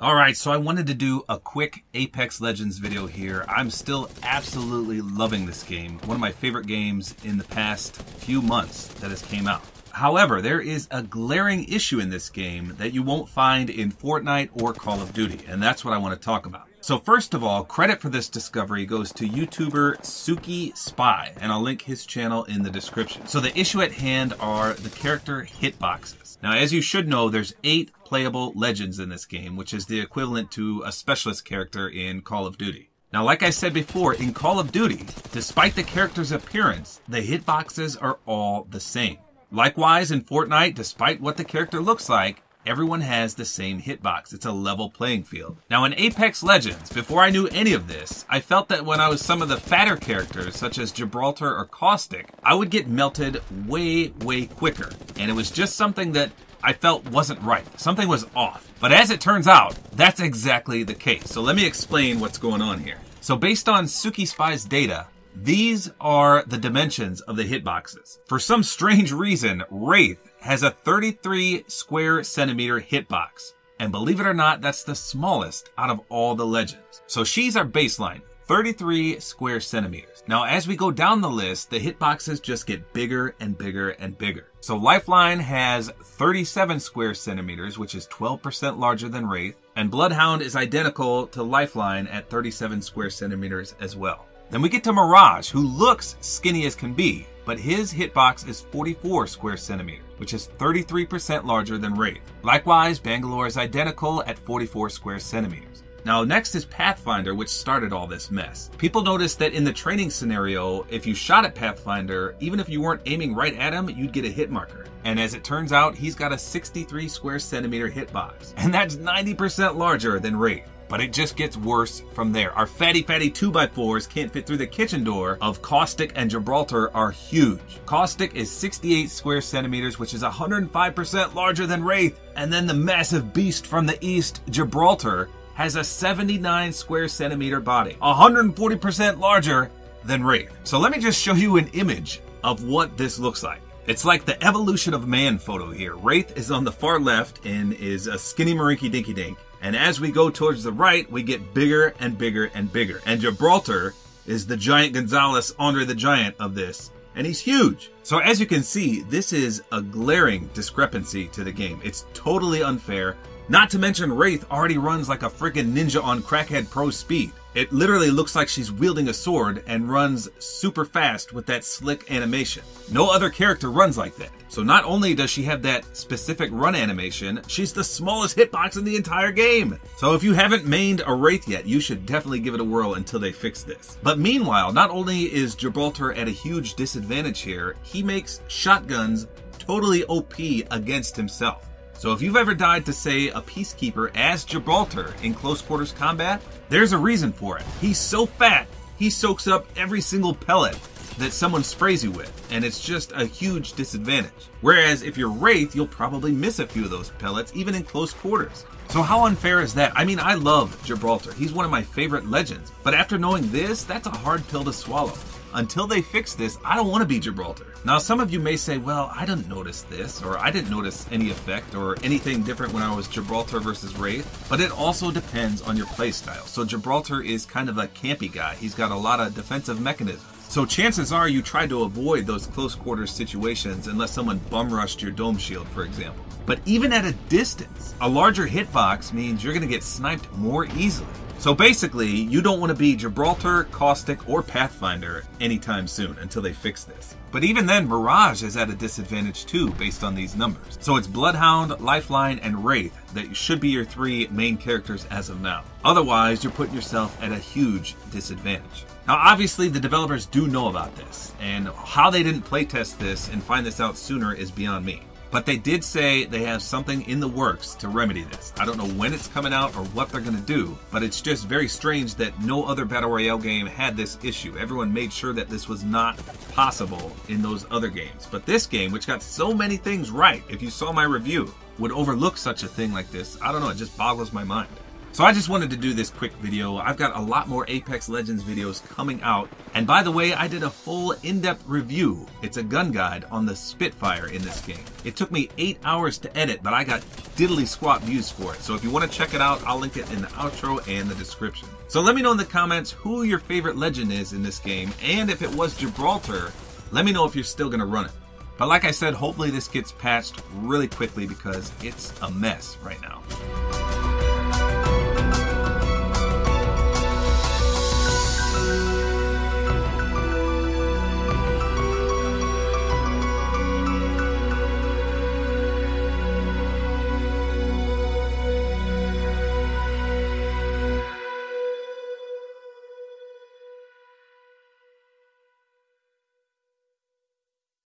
Alright, so I wanted to do a quick Apex Legends video here. I'm still absolutely loving this game. One of my favorite games in the past few months that has came out. However, there is a glaring issue in this game that you won't find in Fortnite or Call of Duty, and that's what I want to talk about. So first of all, credit for this discovery goes to YouTuber Suki Spy, and I'll link his channel in the description. So the issue at hand are the character hitboxes. Now, as you should know, there's 8 playable legends in this game, which is the equivalent to a specialist character in Call of Duty. Now, like I said before, in Call of Duty, despite the character's appearance, the hitboxes are all the same. Likewise, in Fortnite, despite what the character looks like, everyone has the same hitbox. It's a level playing field. Now in Apex Legends, before I knew any of this, I felt that when I was some of the fatter characters, such as Gibraltar or Caustic, I would get melted way quicker. And it was just something that I felt wasn't right. Something was off. But as it turns out, that's exactly the case. So let me explain what's going on here. So based on Suki Spy's data, these are the dimensions of the hitboxes. For some strange reason, Wraith has a 33 square centimeter hitbox. And believe it or not, that's the smallest out of all the legends. So she's our baseline, 33 square centimeters. Now, as we go down the list, the hitboxes just get bigger and bigger and bigger. So Lifeline has 37 square centimeters, which is 12% larger than Wraith. And Bloodhound is identical to Lifeline at 37 square centimeters as well. Then we get to Mirage, who looks skinny as can be, but his hitbox is 44 square centimeters, which is 33% larger than Wraith. Likewise, Bangalore is identical at 44 square centimeters. Now next is Pathfinder, which started all this mess. People noticed that in the training scenario, if you shot at Pathfinder, even if you weren't aiming right at him, you'd get a hit marker. And as it turns out, he's got a 63 square centimeter hitbox. And that's 90% larger than Wraith. But it just gets worse from there. Our fatty 2x4s can't fit through the kitchen door of Caustic and Gibraltar are huge. Caustic is 68 square centimeters, which is 105% larger than Wraith. And then the massive beast from the east, Gibraltar, has a 79 square centimeter body, 140% larger than Wraith. So let me just show you an image of what this looks like. It's like the evolution of man photo here. Wraith is on the far left and is a skinny Marinky Dinky Dink. And as we go towards the right, we get bigger and bigger and bigger. And Gibraltar is the giant Gonzalez, Andre the Giant of this. And he's huge. So as you can see, this is a glaring discrepancy to the game. It's totally unfair. Not to mention Wraith already runs like a freaking ninja on Crackhead Pro speed. It literally looks like she's wielding a sword and runs super fast with that slick animation. No other character runs like that. So not only does she have that specific run animation, she's the smallest hitbox in the entire game. So if you haven't mained a Wraith yet, you should definitely give it a whirl until they fix this. But meanwhile, not only is Gibraltar at a huge disadvantage here, he makes shotguns totally OP against himself. So if you've ever died to, say, a Peacekeeper as Gibraltar in close quarters combat, there's a reason for it. He's so fat, he soaks up every single pellet that someone sprays you with, and it's just a huge disadvantage. Whereas if you're Wraith, you'll probably miss a few of those pellets, even in close quarters. So how unfair is that? I mean, I love Gibraltar. He's one of my favorite legends. But after knowing this, that's a hard pill to swallow. Until they fix this, I don't want to be Gibraltar. Now, some of you may say, well, I didn't notice this, or I didn't notice any effect or anything different when I was Gibraltar versus Wraith, but it also depends on your playstyle. So Gibraltar is kind of a campy guy. He's got a lot of defensive mechanisms. So chances are you tried to avoid those close quarters situations unless someone bum rushed your dome shield, for example. But even at a distance, a larger hitbox means you're going to get sniped more easily. So basically, you don't want to be Gibraltar, Caustic, or Pathfinder anytime soon until they fix this. But even then, Mirage is at a disadvantage too based on these numbers. So it's Bloodhound, Lifeline, and Wraith that should be your 3 main characters as of now. Otherwise, you're putting yourself at a huge disadvantage. Now obviously the developers do know about this, and how they didn't playtest this and find this out sooner is beyond me. But they did say they have something in the works to remedy this. I don't know when it's coming out or what they're going to do, but it's just very strange that no other Battle Royale game had this issue. Everyone made sure that this was not possible in those other games. But this game, which got so many things right, if you saw my review, would overlook such a thing like this. I don't know, it just boggles my mind. So I just wanted to do this quick video. I've got a lot more Apex Legends videos coming out. And by the way, I did a full in-depth review. It's a gun guide on the Spitfire in this game. It took me 8 hours to edit, but I got diddly squat views for it. So if you want to check it out, I'll link it in the outro and the description. So let me know in the comments who your favorite legend is in this game. And if it was Gibraltar, let me know if you're still going to run it. But like I said, hopefully this gets patched really quickly because it's a mess right now.